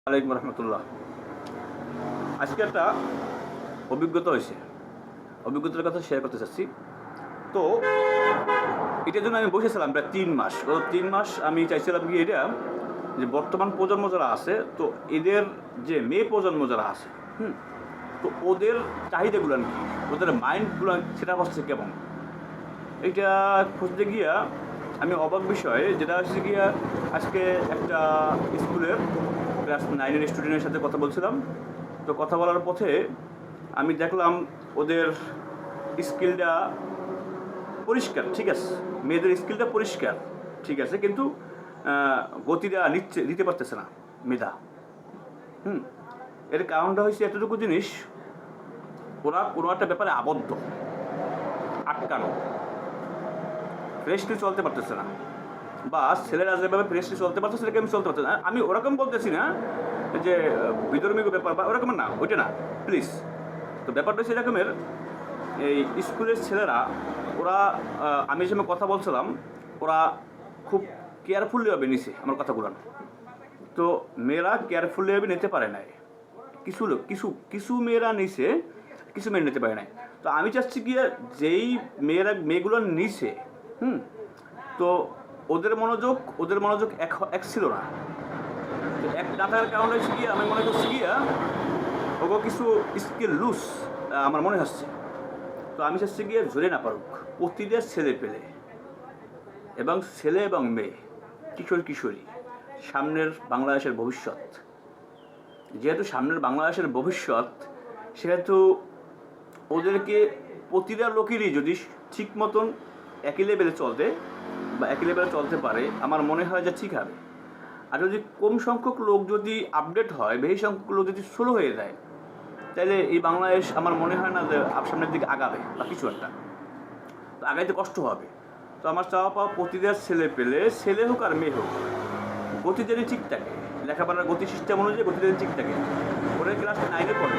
আলাইকুম রহমতুল্লাহ। আজকে একটা অভিজ্ঞতা হয়েছে, অভিজ্ঞতার কথা শেয়ার করতে চাচ্ছি। তো এটার জন্য আমি বসেছিলাম প্রায় 3 মাস। ও 3 মাস আমি চাইছিলাম কি এটা যে বর্তমান প্রজন্ম যারা আছে, তো এদের যে মেয়ে প্রজন্ম যারা আছে, তো ওদের চাহিদাগুলো কি, ওদের মাইন্ডগুলো সেটা হচ্ছে কেমন, এইটা খুঁজতে গিয়া আমি অবাক বিষয় যেটা হচ্ছে গিয়া আজকে একটা স্কুলের ক্লাস 9-এর স্টুডেন্টের সাথে কথা বলছিলাম। তো কথা বলার পথে আমি দেখলাম ওদের স্কিলটা পরিষ্কার, ঠিক আছে, মেয়েদের স্কিলটা পরিষ্কার, ঠিক আছে, কিন্তু গতিটা দিতে পারতেছে না মেধা। এর কারণটা হচ্ছে এতটুকু জিনিস, ওরা কোনো একটা ব্যাপারে আবদ্ধ, আটকানো, ফ্রেশলি চলতে পারতেছে না, বা ছেলেরা যেভাবে ফ্রেশলি চলতে পারছে সেটাকে আমি চলতে পারছি না। আমি ওরকম বলতেছি না যে বিধর্মীয় ব্যাপার বা ওরকম না, ওইটা না প্লিজ। তো ব্যাপারটা হচ্ছে এরকমের, এই স্কুলের ছেলেরা ওরা আমি যে কথা বলছিলাম, ওরা খুব কেয়ারফুলিভাবে নিছে আমার কথাগুলো। তো মেয়েরা কেয়ারফুলিভাবে নিতে পারে নাই, কিছু লোক কিছু কিছু মেয়েরা নিছে, কিছু মেয়ে নিতে পারে নাই। তো আমি চাচ্ছি কি যেই মেয়েগুলো নিছে, তো ওদের মনোযোগ এক ছিল না। এক না থাকার কারণে হচ্ছে গিয়ে আমি মনে করছি গিয়া ওকে কিছু স্কিল লুজ আমার মনে হচ্ছে। তো আমি চাচ্ছি গিয়ে ধরে না পারুক প্রতিটা ছেলে পেলে এবং ছেলে এবং মেয়ে, কিশোরী সামনের বাংলাদেশের ভবিষ্যৎ। যেহেতু সামনের বাংলাদেশের ভবিষ্যৎ, সেহেতু ওদেরকে প্রতিটা লোকেরই যদি ঠিক মতন একই লেভেলে চলতে পারে, আমার মনে হয় যে ঠিক হবে। আর যদি কম সংখ্যক লোক যদি আপডেট হয়, বেশি সংখ্যক লোক যদি স্লো হয়ে যায়, তাহলে এই বাংলাদেশ আমার মনে হয় না যে সামনের দিকে আগাবে বা কিছু একটা, তো আগাইতে কষ্ট হবে। তো আমার চাওয়া পাওয়া প্রতিটা ছেলে হোক আর মেয়ে হোক, গতি যদি ঠিক থাকে, লেখাপড়ার গতি সিস্টেম অনুযায়ী গতি যদি ঠিক থাকে। ওরা ক্লাস 9-এ পড়ে,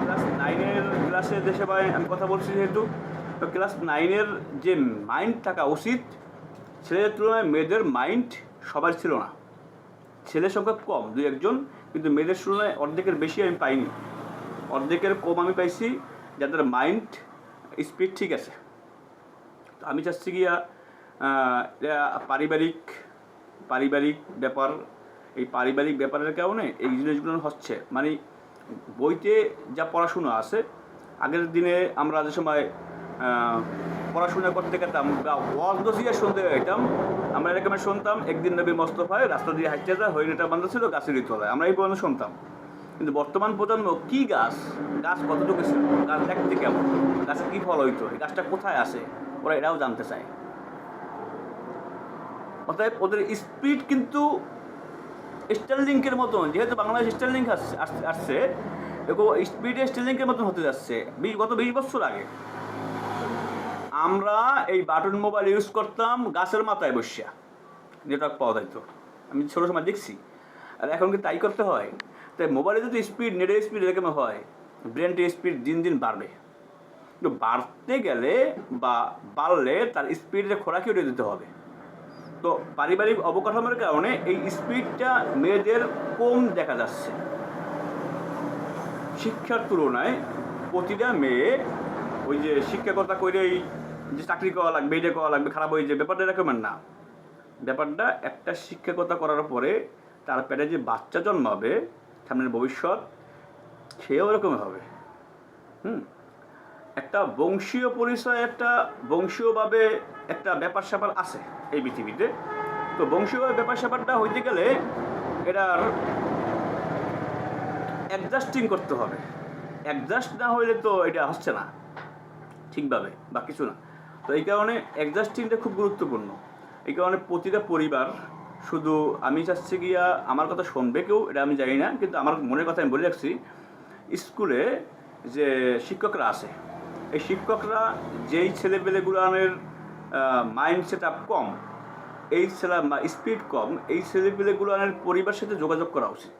ক্লাস 9-এর ক্লাসে দেশে ভাই আমি কথা বলছি, যেহেতু তো ক্লাস 9-এর যে মাইন্ড থাকা উচিত, ছেলেদের তুলনায় মেয়েদের মাইন্ড সবার ছিল না। ছেলের সংখ্যা কম, 2-1 জন, কিন্তু মেয়েদের তুলনায় অর্ধেকের বেশি আমি পাইনি, অর্ধেকের কম আমি পাইছি যাদের মাইন্ড স্পিড ঠিক আছে। তো আমি চাচ্ছি গিয়া পারিবারিক ব্যাপার, এই পারিবারিক ব্যাপারের কারণে এই জিনিসগুলো হচ্ছে। মানে বইতে যা পড়াশুনো আছে, আগের দিনে আমরা যে সময় পড়াশোনা করতে গেতাম বা ওয়াজ নসিহত শুনতে যেতাম, আমরা এরকমের শুনতাম, একদিন নবী মোস্তফায় রাস্তা দিয়ে হাঁটতে যায়, হরিণটা বান্ধা ছিল গাছেরই তলায়, আমরা এই পর্যন্ত শুনতাম। কিন্তু বর্তমান প্রজন্ম কি গাছ কতটুকু ছিল, গাছ দেখতে কেমন, গাছে কী ফল হইতো, এই গাছটা কোথায় আছে, ওরা এটাও জানতে চায়। অতএব ওদের স্পিড কিন্তু স্টারলিংকের মতন, যেহেতু বাংলাদেশ স্টারলিংক আসছে, এরকম স্পিডে স্টারলিংকের মতন হতে যাচ্ছে। গত 20 বছর আগে আমরা এই বাটন মোবাইল ইউজ করতাম গাছের মাথায় বসিয়া, নেটওয়ার্ক পাওয়া যাইতো, আমি ছোটো সময় দেখছি। আর এখন কি তাই করতে হয়? তাই মোবাইলে যদি স্পিড, নেটের স্পিড এরকম হয়, ব্রেনটির স্পিড দিন দিন বাড়বে। কিন্তু বাড়তে গেলে বা বাড়লে তার স্পিডের খোরাকিও দিতে হবে। তো পারিবারিক অবকাঠামোর কারণে এই স্পিডটা মেয়েদের কম দেখা যাচ্ছে। শিক্ষার তুলনায় প্রতিটা মেয়ে ওই যে শিক্ষকতা করেই যে চাকরি করা লাগবে, এটা করা লাগবে, খারাপ হয়ে যে ব্যাপারটা এরকমের না। ব্যাপারটা একটা শিক্ষকতা করার পরে তার পেটে যে বাচ্চা জন্মাবে, সামনের ভবিষ্যৎ, সেও এরকম হবে। একটা বংশীয় পরিচয়, একটা বংশীয়ভাবে একটা ব্যাপার স্যাপার আছে এই পৃথিবীতে। তো বংশীয়ভাবে ব্যাপার স্যাপারটা হইতে গেলে এটার অ্যাডজাস্টিং করতে হবে। অ্যাডজাস্ট না হইলে তো এটা হচ্ছে না ঠিকভাবে বা কিছু না। তো এই কারণে অ্যাডজাস্টিংটা খুব গুরুত্বপূর্ণ। এই কারণে প্রতিটা পরিবার, শুধু আমি চাচ্ছি গিয়া আমার কথা শুনবে কেউ, এটা আমি জানি না, কিন্তু আমার মনের কথা আমি বলে রাখছি, স্কুলে যে শিক্ষকরা আছে, এই শিক্ষকরা যেই ছেলেপেলেগুলোর মাইন্ড সেট আপ কম, এই স্পিড কম, এই ছেলেপেলেগুলোর পরিবারের সাথে যোগাযোগ করা উচিত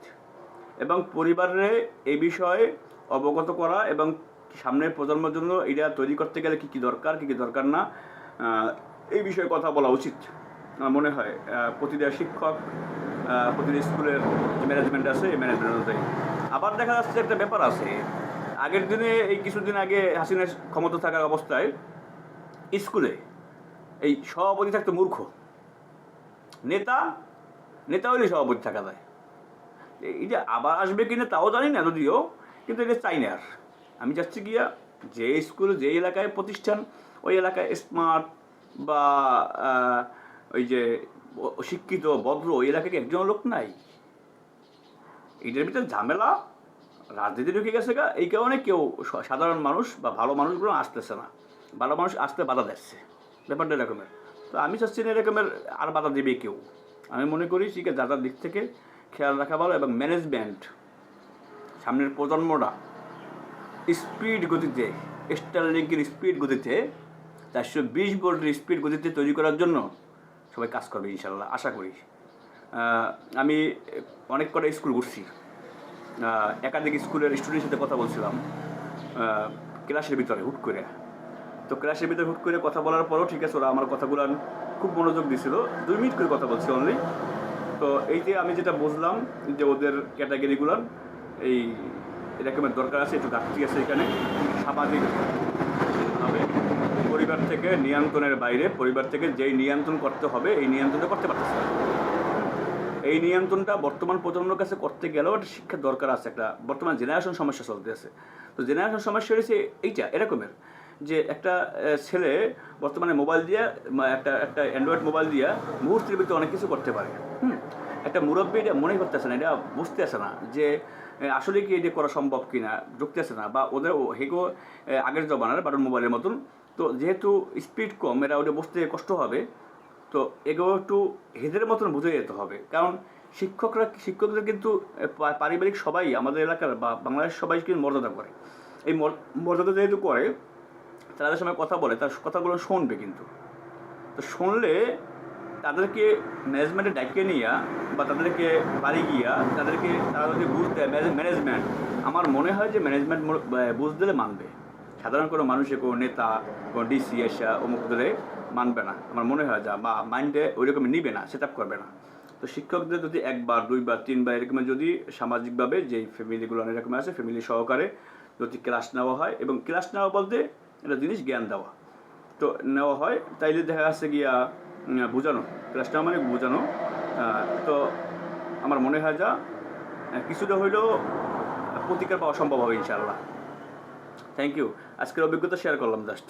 এবং পরিবারে এই বিষয়ে অবগত করা এবং সামনের প্রজন্মের জন্য এটা তৈরি করতে গেলে কী কী দরকার, কী কী দরকার না, এই বিষয়ে কথা বলা উচিত। আমার মনে হয় প্রতিটা শিক্ষক প্রতিটি স্কুলের যে ম্যানেজমেন্ট আছে এই ম্যানেজমেন্ট অনুযায়ী। আবার দেখা যাচ্ছে একটা ব্যাপার আছে, আগের দিনে এই কিছুদিন আগে হাসিনার ক্ষমতা থাকার অবস্থায় স্কুলে এই সভাপতি থাকতো মূর্খ, নেতা নেতা হইলে সভাপতি থাকা যায়। এই যে আবার আসবে কিনা তাও জানি না যদিও, কিন্তু এটা চাই না আর। আমি যাচ্ছি গিয়া যে স্কুল যে এলাকায় প্রতিষ্ঠান ওই এলাকায় স্মার্ট বা ওই যে শিক্ষিত ভদ্র ওই এলাকায় একজন লোক নাই। এটার ভিতরে ঝামেলা রাজনীতি ঢুকে গেছে গা, এই কারণে কেউ সাধারণ মানুষ বা ভালো মানুষগুলো আসতেছে না, ভালো মানুষ আসতে বাধা দিচ্ছে, ব্যাপারটা এরকমের। তো আমি চাচ্ছি না এরকমের আর বাধা দেবে কেউ। আমি মনে করি ঠিক আছে, যার দিক থেকে খেয়াল রাখা ভালো, এবং ম্যানেজমেন্ট সামনের প্রজন্মটা স্পিড গতিতে, স্টারলিংকের স্পিড গতিতে 420 ভোল্টের স্পিড গতিতে তৈরি করার জন্য সবাই কাজ করবে ইনশাল্লাহ, আশা করি। আমি অনেক কটা স্কুল ঘুরছি, একাধিক স্কুলের স্টুডেন্টের সাথে কথা বলছিলাম ক্লাসের ভিতরে হুট করে। তো ক্লাসের ভিতরে হুট করে কথা বলার পরও ঠিক আছে, ওরা আমার কথাগুলো খুব মনোযোগ দিছিল, 2 মিনিট করে কথা বলছি অনলি। তো এই যে আমি যেটা বুঝলাম যে ওদের ক্যাটাগরিগুলোর এই এরকমের দরকার আছে, একটু ঘাটতি আছে এখানে। সামাজিকভাবে পরিবার থেকে নিয়ন্ত্রণের বাইরে, পরিবার থেকে যেই নিয়ন্ত্রণ করতে হবে এই নিয়ন্ত্রণটা করতে পারতেছে। এই নিয়ন্ত্রণটা বর্তমান প্রজন্মের কাছে করতে গেলেও একটা শিক্ষার দরকার আছে, একটা বর্তমান জেনারেশন সমস্যা চলতে আছে। তো জেনারেশন সমস্যা হয়েছে এইটা এরকমের যে একটা ছেলে বর্তমানে মোবাইল দিয়ে একটা অ্যান্ড্রয়েড মোবাইল দিয়ে মুহূর্তের ভিতরে অনেক কিছু করতে পারে। একটা মুরব্বী এটা মনে করতেছে না, এটা বুঝতে আসে না যে আসলে কি এটা করা সম্ভব কিনা, ঢুকতে আসে না। বা ওদের হেগো আগের জমানার বাটন মোবাইলের মতন, তো যেহেতু স্পিড কম এরা ওটা বুঝতে কষ্ট হবে, তো এগুলো একটু হেদের মতন বুঝে যেতে হবে। কারণ শিক্ষকদের কিন্তু পারিবারিক সবাই আমাদের এলাকার বা বাংলাদেশ সবাই কিন্তু মর্যাদা করে। এই মর্যাদা যেহেতু করে, তাদের সময় কথা বলে, তার কথাগুলো শুনবে কিন্তু। তো শুনলে তাদেরকে ম্যানেজমেন্টে ডাকিয়ে নিয়ে বা তাদেরকে বাড়ি গিয়া তারা যদি বুঝ দেয় ম্যানেজমেন্ট, আমার মনে হয় যে ম্যানেজমেন্ট বুঝ দিলে মানবে। সাধারণ কোনো মানুষে কোনো নেতা কোনো ডিসি এসা অমুক দিলে মানবে না আমার মনে হয়, যা বা মাইন্ডে ওই রকম নিবে না, সেট আপ করবে না। তো শিক্ষকদের যদি 1 বার 2 বার 3 বার এরকম যদি সামাজিকভাবে যেই ফ্যামিলিগুলো এরকম আছে ফ্যামিলি সহকারে যদি ক্লাস নেওয়া হয়, এবং ক্লাস নেওয়া বলতে একটা জিনিস জ্ঞান দেওয়া, তো নেওয়া হয়, তাইলে দেখা যাচ্ছে গিয়া বোঝানো, ক্লাসটা মানে বোঝানো। তো আমার মনে হয় যা কিছুটা হইলেও প্রতিকার পাওয়া সম্ভব হবে ইনশাআল্লাহ। Thank you. আজকের অভিজ্ঞতা শেয়ার করলাম জাস্ট।